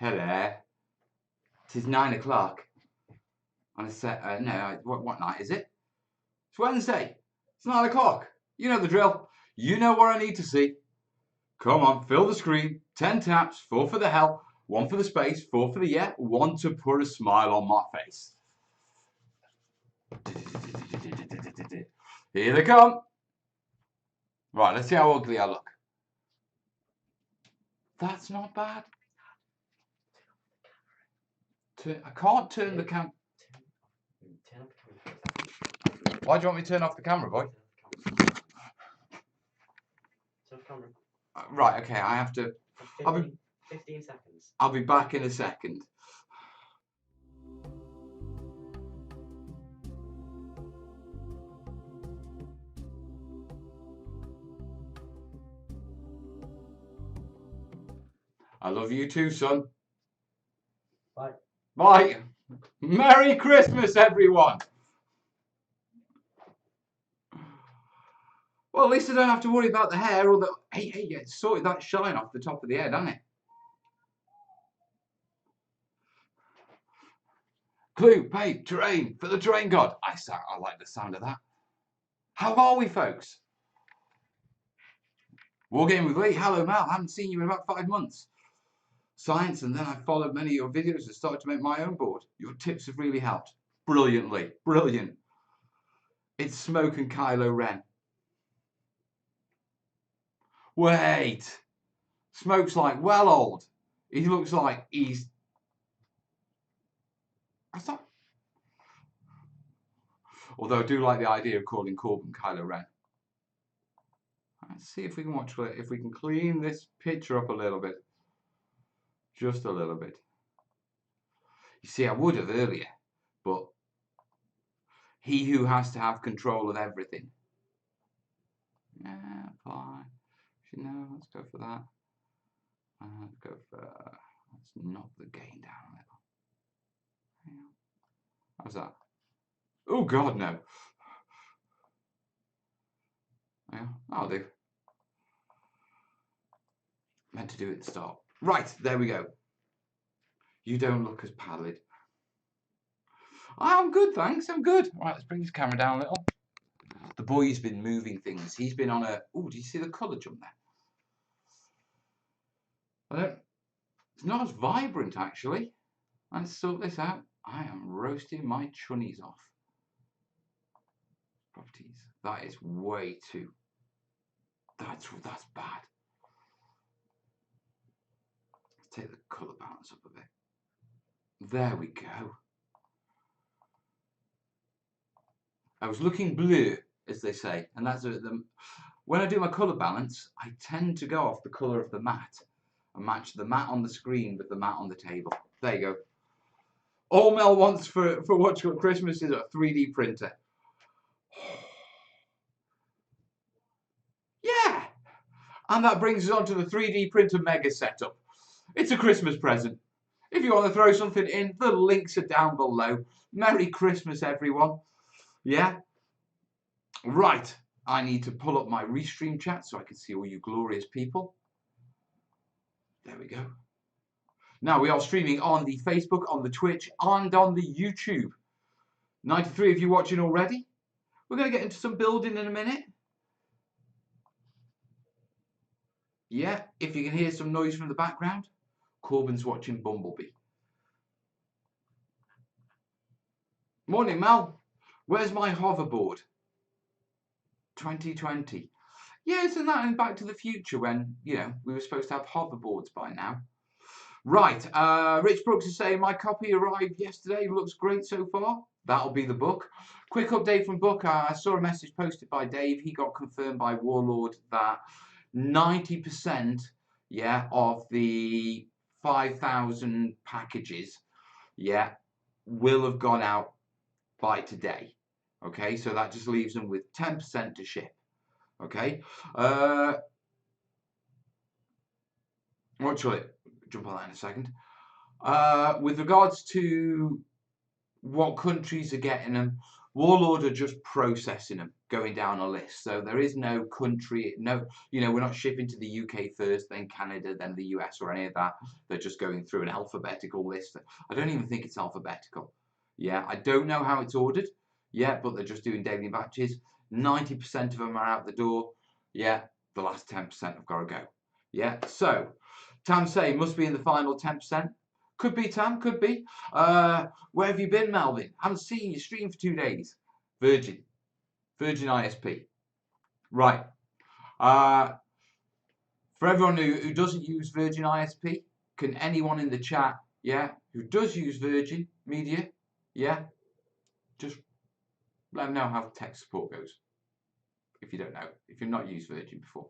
Hello. 'Tis 9 o'clock. On a no, what night is it? It's Wednesday. It's 9 o'clock. You know the drill. You know what I need to see. Come on, fill the screen. 10 taps, 4 for the hell, 1 for the space, 4 for the yeah, 1 to put a smile on my face. Here they come. Right, let's see how ugly I look. That's not bad. I can't turn the camera. Why do you want me to turn off the camera, boy? Right, okay, I have to. 15 seconds. I'll be back in a second. I love you too, son. Bye. Bye. Merry Christmas, everyone. Well, at least I don't have to worry about the hair or the. Hey, it's sorted that shine off the top of the head, hasn't it? Clue, paid, terrain, for the terrain god. I like the sound of that. How are we, folks? Wargame with Lee. Hello, Mal. I haven't seen you in about 5 months. Science, and then I followed many of your videos and started to make my own board. Your tips have really helped. Brilliantly. Brilliant. It's Smoke and Kylo Ren. Wait. Smoke's like well old. He looks like he's. That's not. Although I do like the idea of calling Corbin Kylo Ren. Let's see if we can if we can clean this picture up a little bit. Just a little bit. You see, I would have earlier, but he who has to have control of everything. Yeah, fine. No, let's go for that. Let's go for. Let's knock the gain down a little. How's that? Oh God, no. Yeah, that'll do. Meant to do it at the start. Right, there we go. You don't look as pallid. I'm good, thanks. I'm good. Right, let's bring this camera down a little. The boy's been moving things. He's been on a. Oh, do you see the colour jump there? It's not as vibrant actually. Let's sort this out. I am roasting my chunnies off. Properties. That is way too. That's bad. Let's take the colour balance up a bit. There we go. I was looking blue, as they say, and that's when I do my colour balance, I tend to go off the colour of the mat and match the mat on the screen with the mat on the table. There you go. All Mel wants for Watch What Christmas is a 3D printer. Yeah! And that brings us on to the 3D printer mega setup. It's a Christmas present. If you want to throw something in, the links are down below. Merry Christmas, everyone. Yeah? Right. I need to pull up my restream chat so I can see all you glorious people. There we go. Now we are streaming on the Facebook, on the Twitch, and on the YouTube. 93 of you watching already. We're going to get into some building in a minute. Yeah, if you can hear some noise from the background, Corbin's watching Bumblebee. Morning, Mel. Where's my hoverboard? 2020. Yeah, isn't that in Back to the Future when, you know, we were supposed to have hoverboards by now? Right, Rich Brooks is saying my copy arrived yesterday. Looks great so far. That'll be the book. Quick update from book. I saw a message posted by Dave. He got confirmed by Warlord that 90%, yeah, of the 5,000 packages, yeah, will have gone out by today. Okay, so that just leaves them with 10% to ship. Okay, what shall I jump on that in a second? With regards to what countries are getting them, Warlord are just processing them, going down a list. So there is no country, no, we're not shipping to the UK first, then Canada, then the US or any of that. They're just going through an alphabetical list. I don't even think it's alphabetical. Yeah, I don't know how it's ordered. Yeah, but they're just doing daily batches. 90% of them are out the door. Yeah, the last 10% have got to go. Yeah, so Tam say must be in the final 10%. Could be, Tam, could be. Where have you been, Melvin? Haven't seen you stream for 2 days. Virgin ISP. Right. For everyone who doesn't use Virgin ISP, can anyone in the chat, yeah, who does use Virgin Media, yeah, just let them know how tech support goes. If you don't know, if you've not used Virgin before.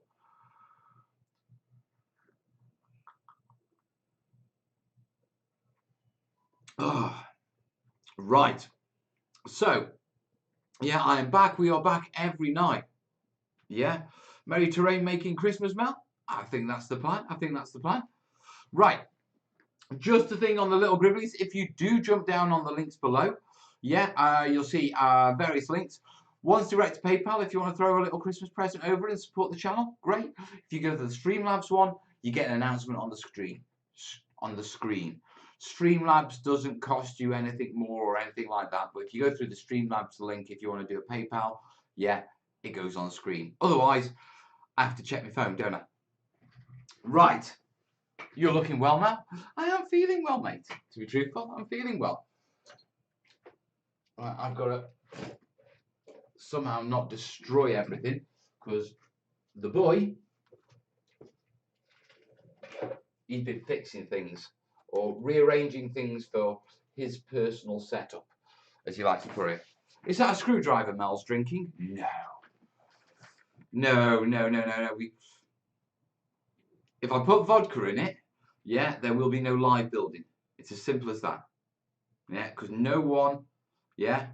Oh, right. So, yeah, I am back. We are back every night. Yeah. Merry Terrain making Christmas, Mel? I think that's the plan. I think that's the plan. Right. Just a thing on the little gribblies. If you do jump down on the links below, yeah, you'll see various links. One's direct to PayPal if you want to throw a little Christmas present over and support the channel. Great. If you go to the Streamlabs one, you get an announcement on the screen. Streamlabs doesn't cost you anything more or anything like that. But if you go through the Streamlabs link, if you want to do a PayPal, yeah, it goes on the screen. Otherwise, I have to check my phone, don't I? Right. You're looking well now. I am feeling well, mate. To be truthful, I'm feeling well. Right, I've got to somehow not destroy everything because the boy, he's been fixing things or rearranging things for his personal setup, as you like to put it. Is that a screwdriver Mel's drinking? No. No. If I put vodka in it, yeah, there will be no live building. It's as simple as that. Yeah, because no one, yeah.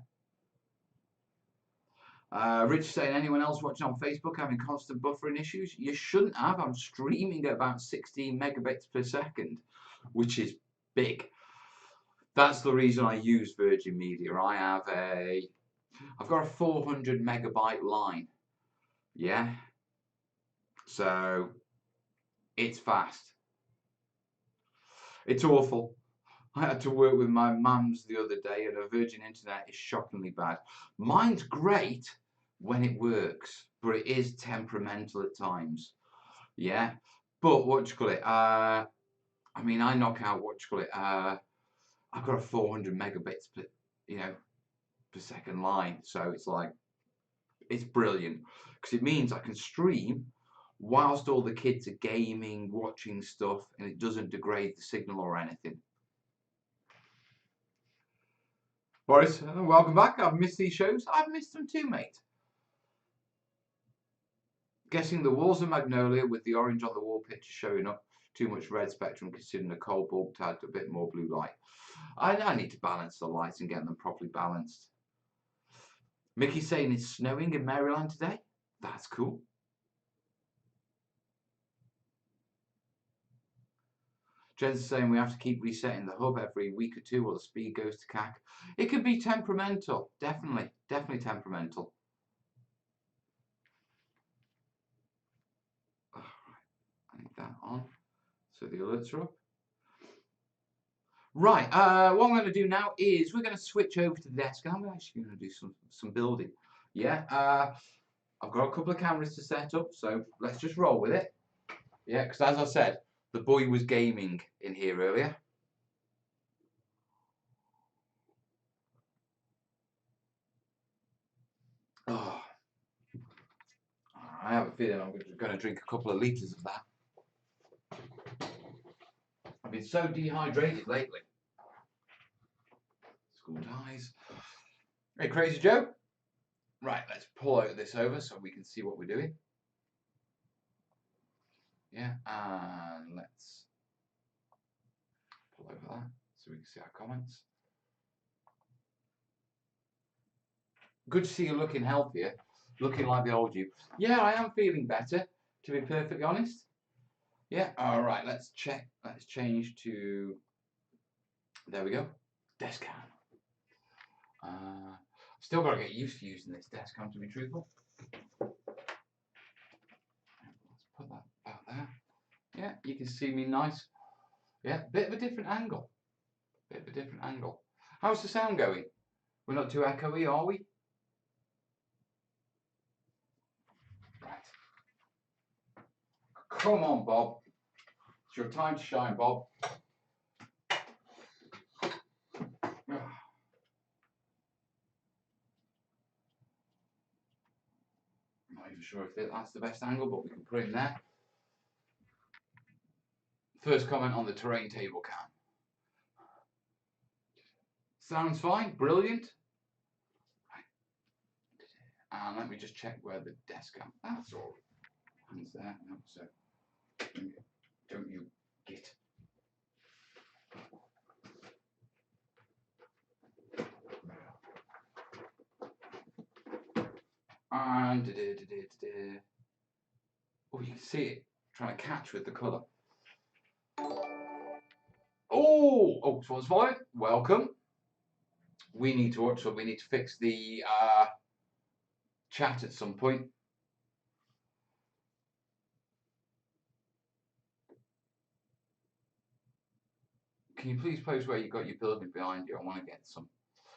Rich saying, anyone else watching on Facebook having constant buffering issues? You shouldn't have. I'm streaming at about 16 megabits per second, which is big. That's the reason I use Virgin Media. I've got a 400 megabyte line. Yeah. So it's fast. It's awful. I had to work with my mum's the other day and her Virgin Internet is shockingly bad. Mine's great when it works, but it is temperamental at times. Yeah. But what do you call it? I mean, I knock out what do you call it? I've got a 400 megabits per second line. So it's like, it's brilliant because it means I can stream whilst all the kids are gaming, watching stuff, and it doesn't degrade the signal or anything. Boris, welcome back. I've missed these shows. I've missed them too, mate. Guessing the walls of Magnolia with the orange on the wall picture showing up. Too much red spectrum considering the cold bulb to add a bit more blue light. I need to balance the lights and get them properly balanced. Mickey's saying it's snowing in Maryland today. That's cool. Jen's saying we have to keep resetting the hub every week or two or the speed goes to cack. It could be temperamental. Definitely temperamental. Oh, I need that on. So the alerts are up. Right, what I'm going to do now is we're going to switch over to the desk. I'm actually going to do some building. Yeah, I've got a couple of cameras to set up, so let's just roll with it. Yeah, because as I said, the boy was gaming in here earlier. Oh, I have a feeling I'm going to drink a couple of litres of that. I've been so dehydrated lately. School ties. Hey, Crazy Joe. Right, let's pull out this over so we can see what we're doing. Yeah, and let's pull over that so we can see our comments. Good to see you looking healthier, looking like the old you. Yeah, I am feeling better, to be perfectly honest. Yeah, all right, let's check. Let's change to, there we go, desk cam. Still got to get used to using this desk, I'm to be truthful. Let's put that about there. Yeah, you can see me nice. Yeah, bit of a different angle. Bit of a different angle. How's the sound going? We're not too echoey, are we? Right. Come on, Bob. It's your time to shine, Bob. Not even sure if that's the best angle, but we can put it in there. First comment on the terrain table cam. Sounds fine, brilliant. And let me just check where the desk cam. That's all. Hands there. So don't you get. And oh, you can see it trying to catch with the colour. Oh, Swans Following, welcome. We need to watch. So we need to fix the chat at some point. Can you please post where you got your building behind you? I want to get some.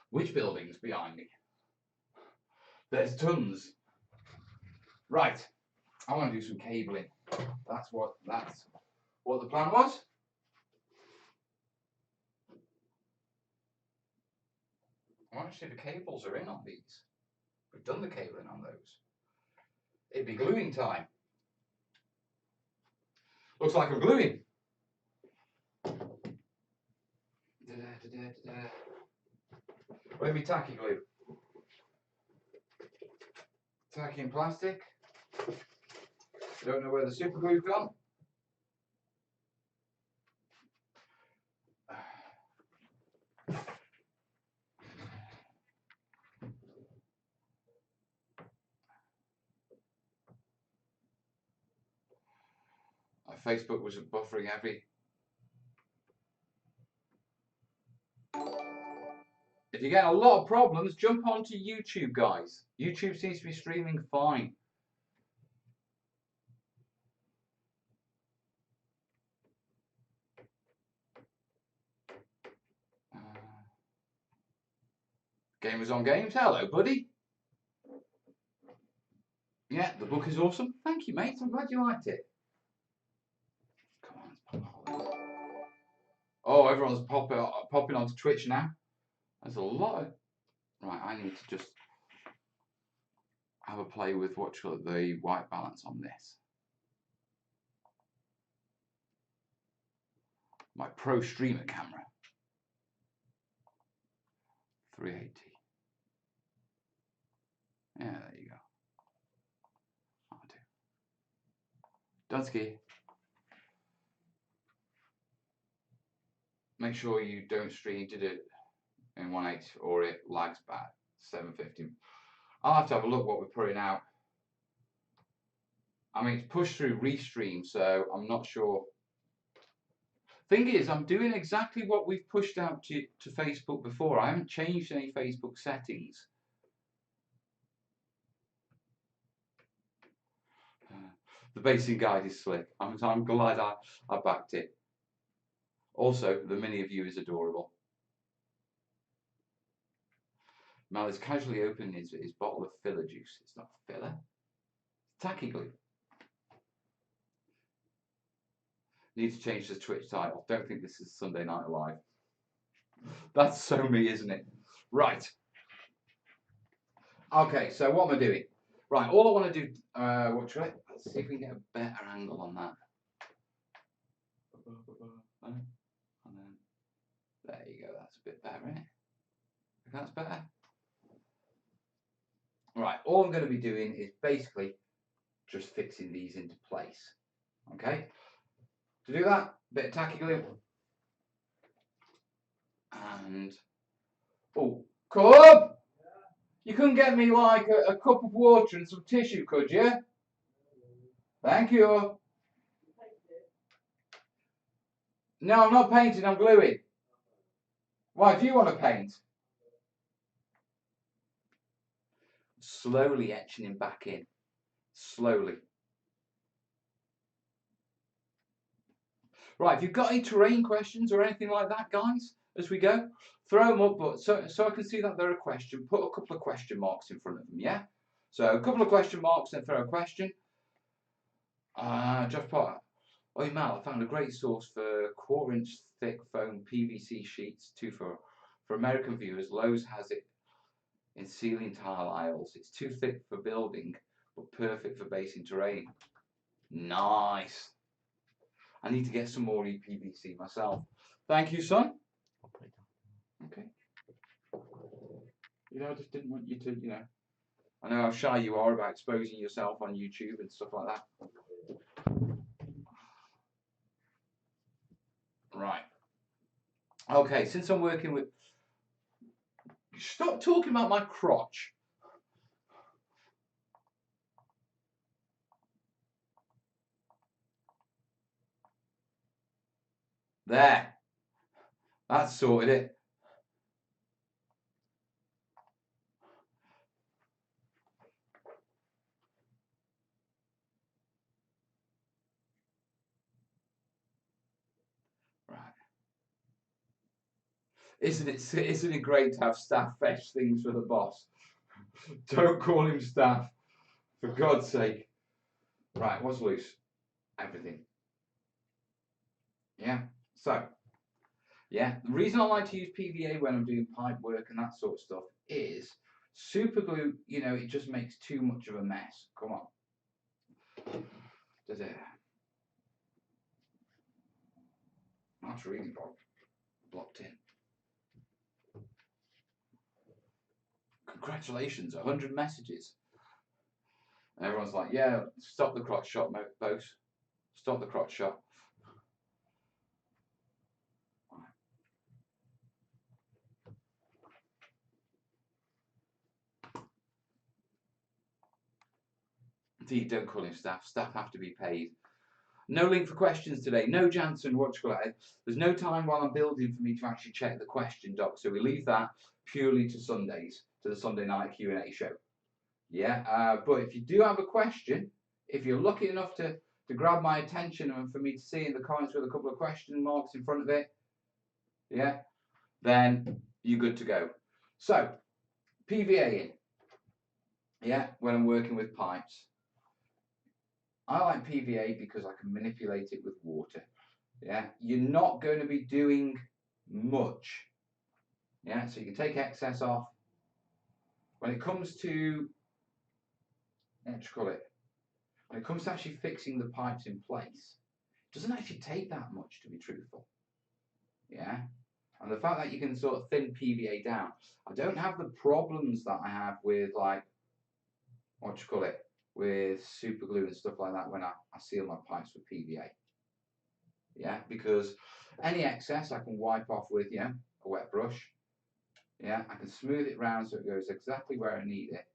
Which building's behind me? There's tons. Right. I want to do some cabling. That's what the plan was. I want to see if the cables are in on these. We've done the cabling on those. It'd be gluing time. Looks like I'm gluing. Where'd be tacky glue? Tacky and plastic. Don't know where the super glue's gone. Facebook was buffering heavy. If you get a lot of problems, jump onto YouTube, guys. YouTube seems to be streaming fine. Gamers on Games, hello, buddy. Yeah, the book is awesome. Thank you, mate. I'm glad you liked it. Come on, let's pop that. Oh, everyone's popping onto Twitch now. There's a lot of... Right, I need to just have a play with the white balance on this. My pro streamer camera. 380. Yeah, there you go. Dunsky. Make sure you don't stream to it in 180 or it lags bad. 750. I'll have to have a look what we're putting out. I mean, it's pushed through Restream, so I'm not sure. Thing is, I'm doing exactly what we've pushed out to Facebook before. I haven't changed any Facebook settings. The basing guide is slick. I'm glad I backed it. Also, the mini of you is adorable. Mal is casually opening his bottle of filler juice. It's not filler. It's tacky glue. Need to change the Twitch title. Don't think this is Sunday Night Live. That's so me, isn't it? Right. Okay, so what am I doing? Right, all I want to do, let's see if we can get a better angle on that. And then, there you go, that's a bit better, isn't it? That's better. Right, all I'm going to be doing is basically just fixing these into place. Okay? To do that, a bit of tacky glue. And, oh, Cub! You couldn't get me like a cup of water and some tissue, could you? Thank you. No, I'm not painting, I'm gluing. Why, do you want to paint? slowly etching him back in. Slowly. Right, if you've got any terrain questions or anything like that, guys, as we go, throw them up, but so I can see that they're a question, put a couple of question marks in front of them, yeah? So a couple of question marks, then throw a question. Josh Potter. Oh, Mal, I found a great source for quarter-inch thick foam PVC sheets, too, for American viewers. Lowe's has it in ceiling tile aisles. It's too thick for building, but perfect for basing terrain. Nice. I need to get some more EPVC myself. Thank you, son. I'll put it down. Okay. You know, I just didn't want you to, you know. I know how shy you are about exposing yourself on YouTube and stuff like that. Right. Okay, since I'm working with... Stop talking about my crotch. There. That's sorted it. Right. Isn't it great to have staff fetch things for the boss? Don't call him staff, for God's sake. Right, what's loose? Everything. Yeah. So, yeah, the reason I like to use PVA when I'm doing pipe work and that sort of stuff is super glue, you know, it just makes too much of a mess. Come on. That's really blocked in. Congratulations, 100 messages. And everyone's like, yeah, stop the crotch shot, both. Stop the crotch shot. Indeed, don't call him staff. Staff have to be paid. No link for questions today. No Jansen, there's no time while I'm building for me to actually check the question doc. So we leave that purely to Sundays, to the Sunday night Q&A show. Yeah, but if you do have a question, if you're lucky enough to grab my attention and for me to see in the comments with a couple of question marks in front of it, yeah, then you're good to go. So, PVA in, yeah, when I'm working with pipes. I like PVA because I can manipulate it with water. Yeah, you're not going to be doing much. Yeah, so you can take excess off. When it comes to, what do you call it? When it comes to actually fixing the pipes in place, it doesn't actually take that much, to be truthful. Yeah, and the fact that you can sort of thin PVA down, I don't have the problems that I have with, like, what do you call it, with super glue and stuff like that when I seal my pipes with PVA. Yeah, because any excess I can wipe off with, you know, a wet brush. Yeah, I can smooth it round so it goes exactly where I need it.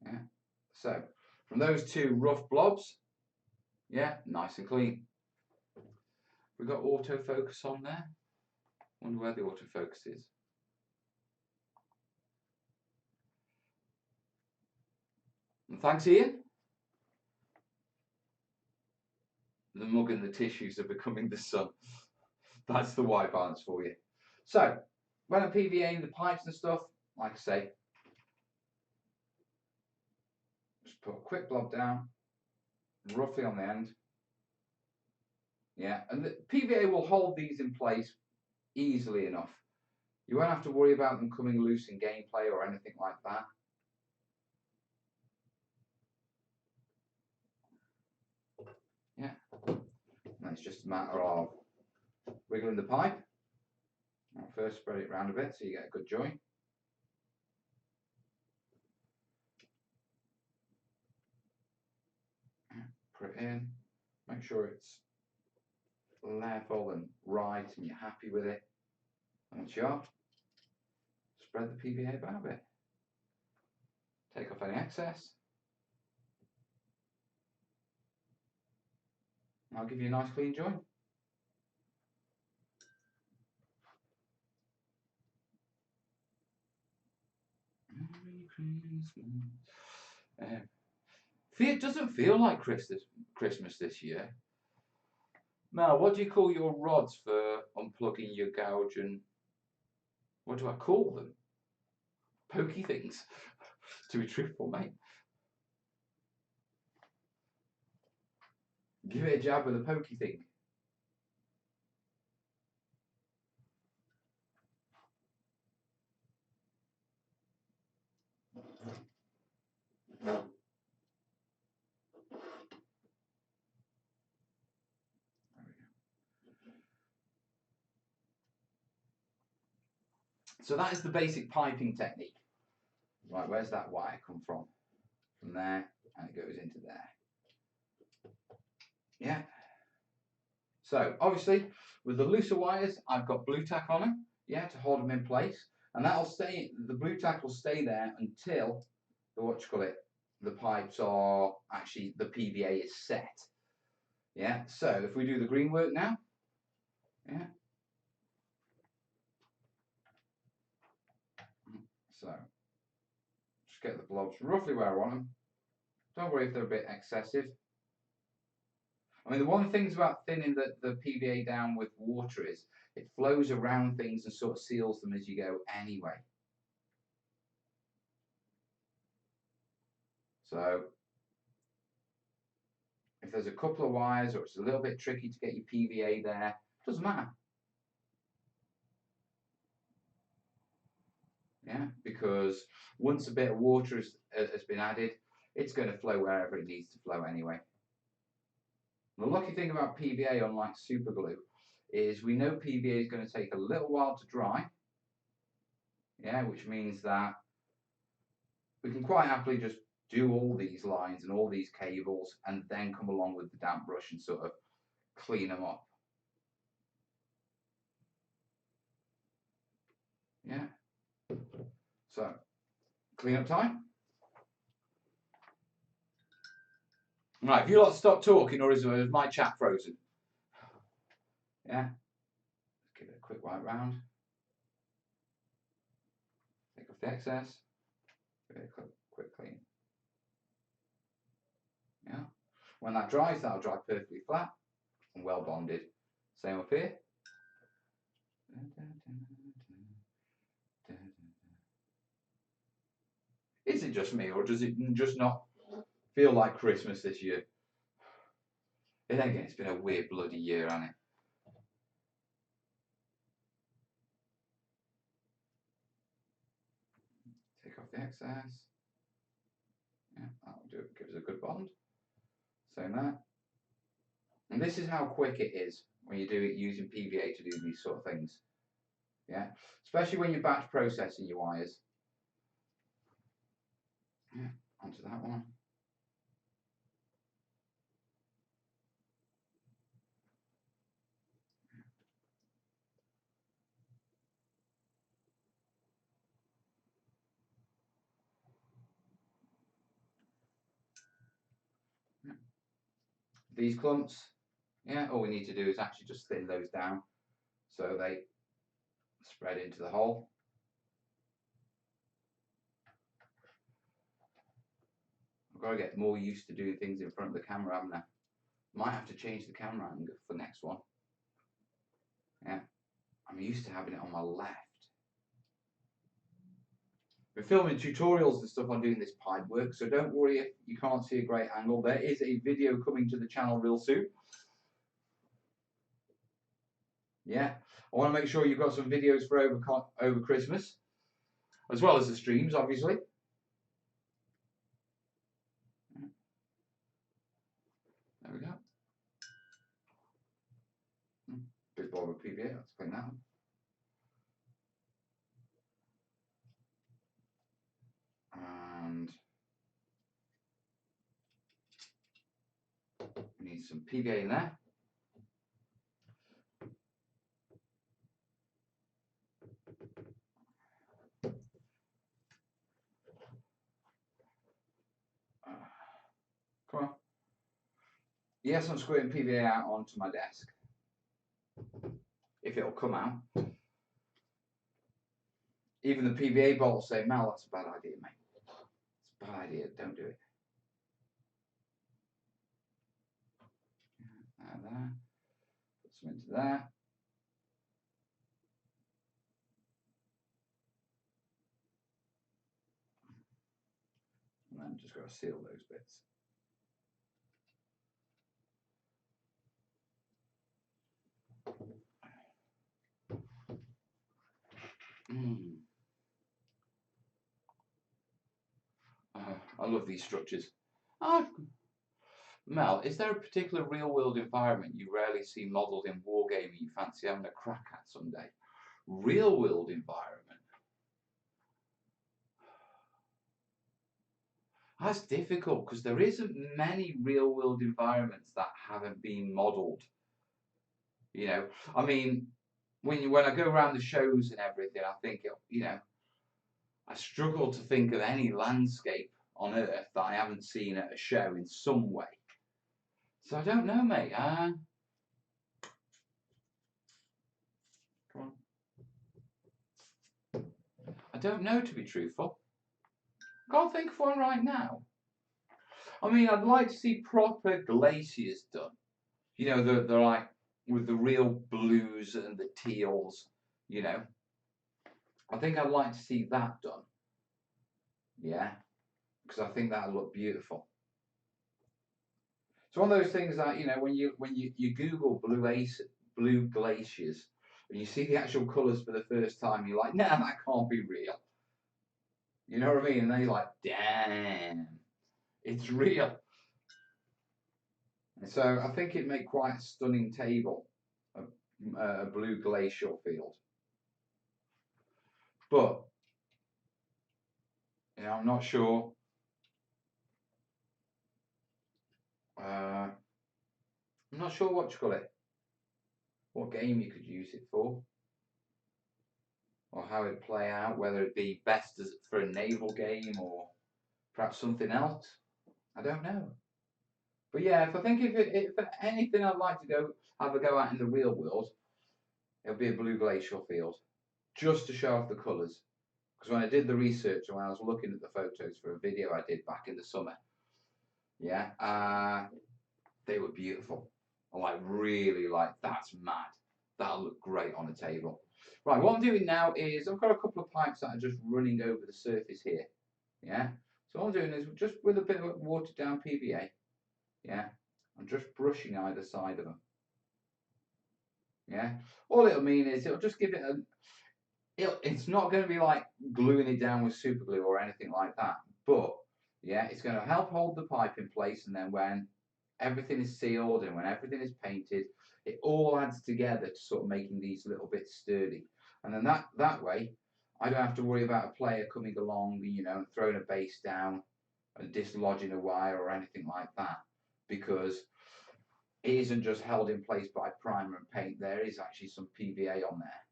Yeah, so from those two rough blobs, yeah, nice and clean. We've got autofocus on there. Wonder where the autofocus is. And thanks, Ian. The mug and the tissues are becoming the sun. That's the white balance for you. So, when I'm PVAing the pipes and stuff, like I say, just put a quick blob down, roughly on the end. Yeah, and the PVA will hold these in place easily enough. You won't have to worry about them coming loose in gameplay or anything like that. Yeah, and it's just a matter of wiggling the pipe. I'll first spread it around a bit so you get a good joint. Put it in, make sure it's level and right and you're happy with it. Once you are, spread the PVA about a bit. Take off any excess. And I'll give you a nice clean joint. Christmas. It doesn't feel like Christmas this year. Mel, what do you call your rods for unplugging your gouge and what do I call them? Pokey things. To be truthful, mate. Give it a jab with a pokey thing. So that is the basic piping technique. Right, where's that wire come from? From there, and it goes into there. Yeah. So obviously, with the looser wires, I've got blue tack on them, yeah, to hold them in place, and that'll stay. The blue tack will stay there until the pipes are actually the PVA is set. Yeah. So if we do the green work now, yeah. So just get the blobs roughly where I want them. Don't worry if they're a bit excessive. I mean, the one thing about thinning the PVA down with water is it flows around things and sort of seals them as you go anyway. So if there's a couple of wires or it's a little bit tricky to get your PVA there, doesn't matter. Yeah, because once a bit of water has been added, it's going to flow wherever it needs to flow anyway. The lucky thing about PVA, unlike super glue, is we know PVA is going to take a little while to dry. Yeah, which means that we can quite happily just do all these lines and all these cables and then come along with the damp brush and sort of clean them up. Yeah. So, clean up time. Right, have you lot stopped talking or is my chat frozen? Yeah. Let's give it a quick wipe round. Take off the excess. Give it a quick clean. Yeah. When that dries, that'll dry perfectly flat and well bonded. Same up here. Is it just me or does it just not feel like Christmas this year? And then again, it's been a weird bloody year, hasn't it? Take off the excess. Yeah, that'll do it. Give us a good bond. Same there. And this is how quick it is when you do it using PVA to do these sort of things. Yeah, especially when you're batch processing your wires. Yeah, onto that one. Yeah. These clumps, yeah, all we need to do is actually just thin those down so they spread into the hole. I've got to get more used to doing things in front of the camera, haven't I? Might have to change the camera angle for the next one. Yeah, I'm used to having it on my left. We're filming tutorials and stuff on doing this pipe work, so don't worry if you can't see a great angle. There is a video coming to the channel real soon. Yeah, I want to make sure you've got some videos for over Christmas, as well as the streams, obviously. There we go. Big blob of PVA, let's clean that up. And we need some PVA in there. Come on. Yes, I'm squirting PVA out onto my desk. If it'll come out. Even the PVA bottles say, Mal, that's a bad idea, mate. Bad idea, don't do it. There. Put some into there. And then just got to seal those bits. I love these structures. Mel, is there a particular real-world environment you rarely see modelled in wargaming you fancy having a crack at someday? Real-world environment? That's difficult because there isn't many real-world environments that haven't been modelled. You know, I mean, when I go around the shows and everything, I think, you know, I struggle to think of any landscape on Earth that I haven't seen at a show in some way. So I don't know, mate. Come on. I don't know, to be truthful. Can't think of one right now. I mean, I'd like to see proper glaciers done. You know, they're like with the real blues and the teals. You know, I think I'd like to see that done. Yeah, because I think that'd look beautiful. It's one of those things that, you know, when you Google blue glaciers and you see the actual colours for the first time, you're like, nah, that can't be real. You know what I mean? And then you're like, damn, it's real. And so I think it'd make quite a stunning table, a blue glacial field. But, you know, I'm not sure. I'm not sure what you call it. What game you could use it for. Or how it'd play out, whether it'd be best as for a naval game or perhaps something else. I don't know. But yeah, if anything I'd like to have a go at in the real world, it'll be a blue glacial field. Just to show off the colours. Because when I did the research and when I was looking at the photos for a video I did back in the summer, yeah, they were beautiful. I'm like, really, like, that's mad. That'll look great on a table. Right, what I'm doing now is I've got a couple of pipes that are just running over the surface here. Yeah, so what I'm doing is just with a bit of watered down PVA. Yeah, I'm just brushing either side of them. Yeah, all it'll mean is it'll just give it a. It's not going to be like gluing it down with super glue or anything like that, but yeah, it's going to help hold the pipe in place, and then when everything is sealed and when everything is painted, it all adds together to sort of making these little bits sturdy. And then that way, I don't have to worry about a player coming along, you know, and throwing a base down and dislodging a wire or anything like that, because it isn't just held in place by primer and paint. There is actually some PVA on there.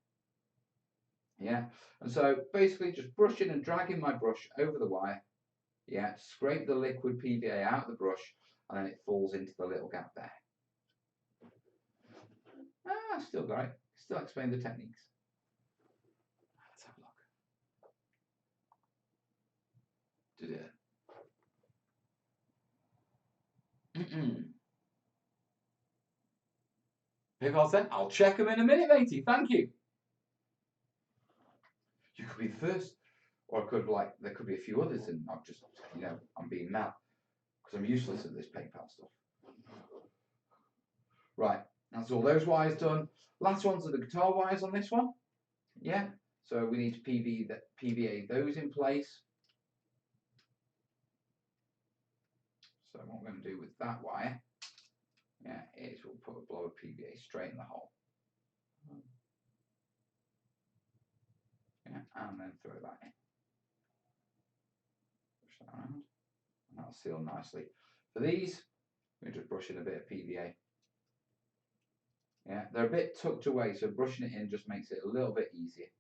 Yeah, and so basically just brushing and dragging my brush over the wire. Yeah, scrape the liquid PVA out of the brush, and then it falls into the little gap there. Still got it. Still explain the techniques. Let's have a look. Pivot said, I'll check them in a minute, matey. Thank you. You could be the first, or there could be a few others, and I'm just, you know, I'm being mad because I'm useless at this PayPal stuff. Right, that's all those wires done. Last ones are the guitar wires on this one. Yeah, so we need to PVA those in place. So what we're going to do with that wire, yeah, is we'll put a blow of PVA straight in the hole. Yeah, and then throw that in. Push that around, and that'll seal nicely. For these, we're just brushing a bit of PVA. Yeah, they're a bit tucked away, so brushing it in just makes it a little bit easier.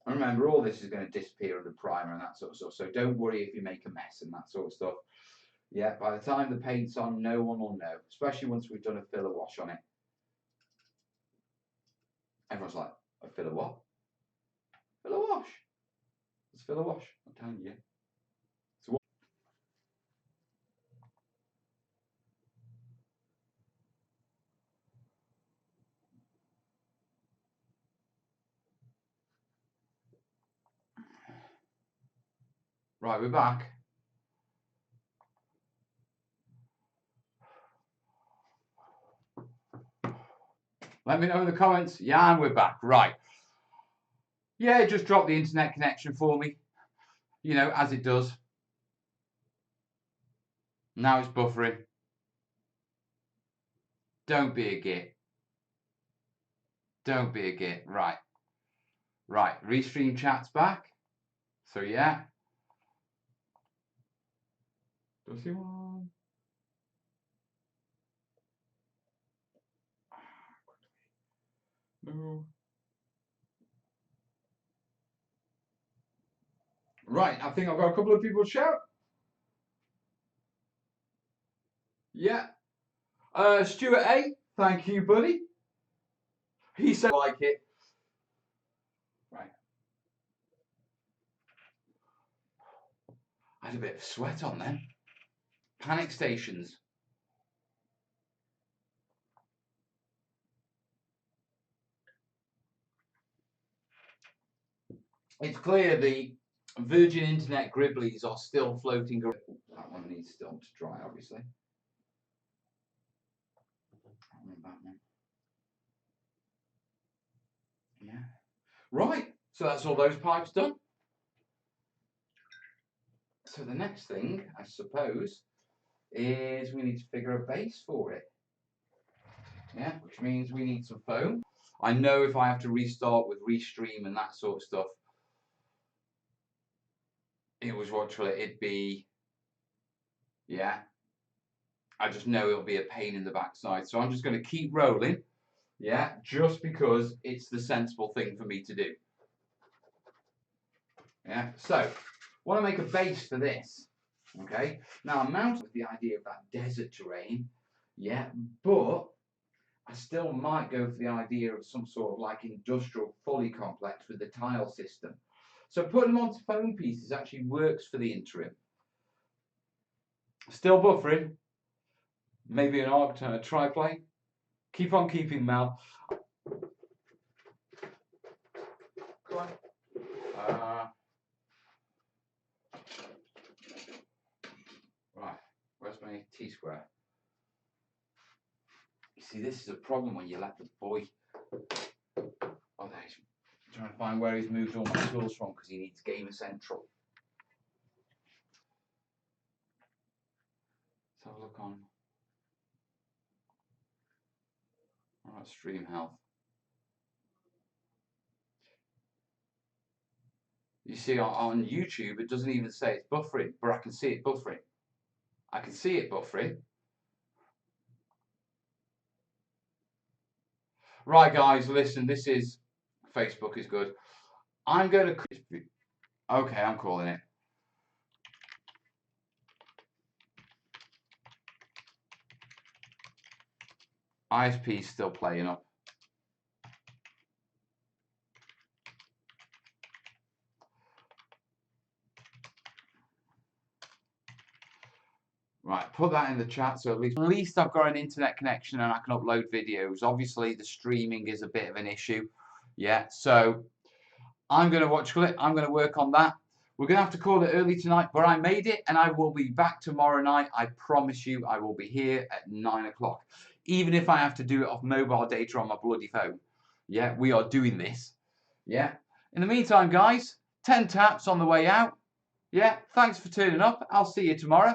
And remember, all this is going to disappear under primer and that sort of stuff, so don't worry if you make a mess and that sort of stuff. Yeah, by the time the paint's on, no one will know, especially once we've done a filler wash on it. Everyone's like, a filler what? Fill a wash. Let's fill a wash. I'm telling you. Right, we're back. Let me know in the comments. Yeah, and we're back. Right. Yeah, just drop the internet connection for me. You know, as it does. Now it's buffering. Don't be a git. Don't be a git. Right. Right. Restream chat's back. So yeah. Does he want? No. Right, I think I've got a couple of people shout. Yeah. Stuart A, thank you, buddy. He said like it. Right. I had a bit of sweat on them. Panic stations. It's clear the Virgin Internet Gribblies are still floating around. That one needs still to dry, obviously. Yeah. Right, so that's all those pipes done. So the next thing, I suppose, is we need to figure a base for it. Yeah, which means we need some foam. I know if I have to restart with Restream and that sort of stuff, it was it'd be, yeah, I just know it'll be a pain in the backside. So I'm just going to keep rolling, yeah, just because it's the sensible thing for me to do. Yeah, so want to make a base for this, okay? Now I'm mounted with the idea of that desert terrain, yeah, but I still might go for the idea of some sort of like industrial folly complex with the tile system. So putting them onto foam pieces actually works for the interim. Still buffering. Maybe an arc triplane. Keep on keeping, Mel. Go on. Right. Where's my T-square? You see, this is a problem when you let the boy... Oh, there he's trying to find where he's moved all my tools from because he needs Gamer Central. Let's have a look on... Alright, stream health. You see, on YouTube, it doesn't even say it's buffering, but I can see it buffering. I can see it buffering. Right, guys, listen, this is... Facebook is good. I'm going to... Okay, I'm calling it. ISP is still playing up. Right, put that in the chat so at least I've got an internet connection and I can upload videos. Obviously, the streaming is a bit of an issue. Yeah, so I'm going to watch it. I'm going to work on that. We're going to have to call it early tonight, but I made it and I will be back tomorrow night. I promise you I will be here at 9 o'clock. Even if I have to do it off mobile data on my bloody phone. Yeah, we are doing this. Yeah. In the meantime, guys, 10 taps on the way out. Yeah, thanks for turning up. I'll see you tomorrow.